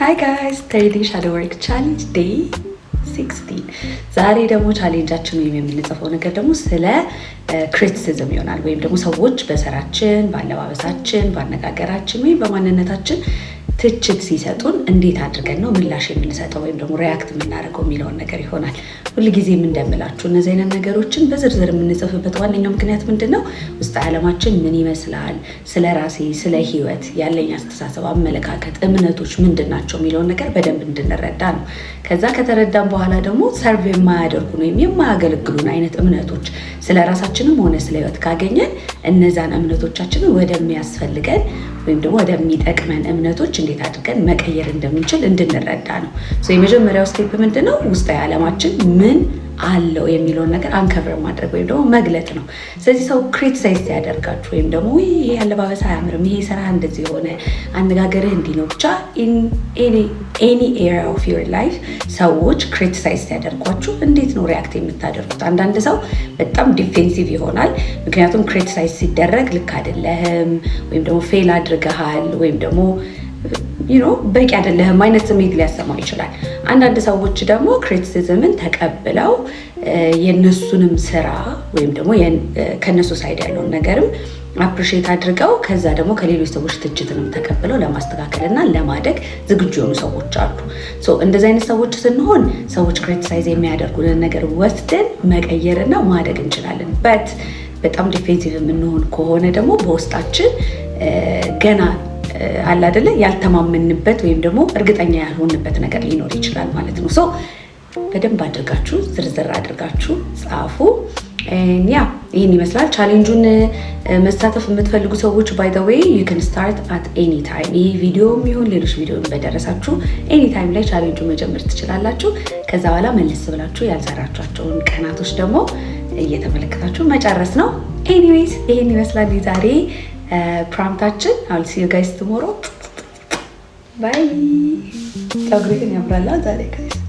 Hi guys, 30 shadow work challenge day 16 ዛሬ ደግሞ ቻሌንጃችን ወይም የምንጽፈው ነገር ደግሞ ስለ ክሪቲሲዝም ይሆናል ወይም ደግሞ ሰዎች በስራችን፣ በአለባበሳችን፣ በአነጋገራችን ወይም በማንነታችን ትችት ሲሰጡን እንዴት አድርገን ነው ምላሽ የምንሰጠው ወይም ደግሞ ሪአክት የምናደርገው የሚለውን ነገር ይሆናል። ሁልጊዜም እንደምላችሁ እነዚህ አይነት ነገሮችን በዝርዝር የምንጽፍበት ዋነኛው ምክንያት ምንድነው? ውስጥ ዓለማችን ምን ይመስላል፣ ስለ ራሴ፣ ስለ ህይወት ያለኝ አስተሳሰብ፣ አመለካከት፣ እምነቶች ምንድናቸው የሚለውን ነገር በደንብ እንድንረዳ ነው። ከዛ ከተረዳን በኋላ ደግሞ ሰርቭ የማያደርጉን ወይም የማያገለግሉን አይነት እምነቶች ስለ ራሳችንም ሆነ ስለ ህይወት ካገኘን እነዛን እምነቶቻችንን ወደሚያስፈልገን ወይም ደግሞ ወደሚጠቅመን እምነቶች እንዴት አድርገን መቀየር እንደምንችል እንድንረዳ ነው። የመጀመሪያው ስቴፕ ምንድነው? ውስጣዊ ዓለማችን ምን አለው የሚለውን ነገር አንከቨር ማድረግ ወይም ደግሞ መግለጥ ነው። ስለዚህ ሰው ክሪቲሳይዝ ሲያደርጋችሁ ወይም ደግሞ ይሄ አለባበስ አያምርም፣ ይሄ ስራ እንደዚህ የሆነ አነጋገርህ እንዲህ ነው፣ ብቻ ኤኒ ኤሪያ ኦፍ ዩር ላይፍ ሰዎች ክሪቲሳይዝ ሲያደርጓችሁ እንዴት ነው ሪአክት የምታደርጉት? አንዳንድ ሰው በጣም ዲፌንሲቭ ይሆናል። ምክንያቱም ክሪቲሳይዝ ሲደረግ ልክ አይደለህም ወይም ደግሞ ፌል አድርገሃል ወይም ደግሞ በቂ አይደለህም አይነት ስሜት ሊያሰማው ይችላል። አንዳንድ ሰዎች ደግሞ ክሪቲሲዝምን ተቀብለው የነሱንም ስራ ወይም ደግሞ ከነሱ ሳይድ ያለውን ነገርም አፕሪሺየት አድርገው ከዛ ደግሞ ከሌሎች ሰዎች ትችትንም ተቀብለው ለማስተካከልና ለማደግ ዝግጁ የሆኑ ሰዎች አሉ። እንደዚህ አይነት ሰዎች ስንሆን ሰዎች ክሪቲሳይዝ የሚያደርጉንን ነገር ወስደን መቀየርና ማደግ እንችላለን። በጣም ዲፌንሲቭ የምንሆን ከሆነ ደግሞ በውስጣችን ገና አለ አይደለ ያልተማመንበት ወይም ደግሞ እርግጠኛ ያልሆንበት ነገር ሊኖር ይችላል ማለት ነው። በደንብ አድርጋችሁ ዝርዝር አድርጋችሁ ጻፉ። ይህን ይመስላል ቻሌንጁን። መሳተፍ የምትፈልጉ ሰዎች by the way you can start at any time። ይሄ ቪዲዮም ይሁን ሌሎች ቪዲዮም በደረሳችሁ any time ላይ ቻሌንጁን መጀመር ትችላላችሁ። ከዛ በኋላ መልስ ብላችሁ ያልሰራችኋቸውን ቀናቶች ደግሞ እየተመለከታችሁ መጨረስ ነው። ኤኒዌይስ ይህን ይመስላል ዛሬ ፕሮምፕታችን። I'll see you guys tomorrow. Bye. ፀጉሬን ያምራል ዛሬ ጋይስ።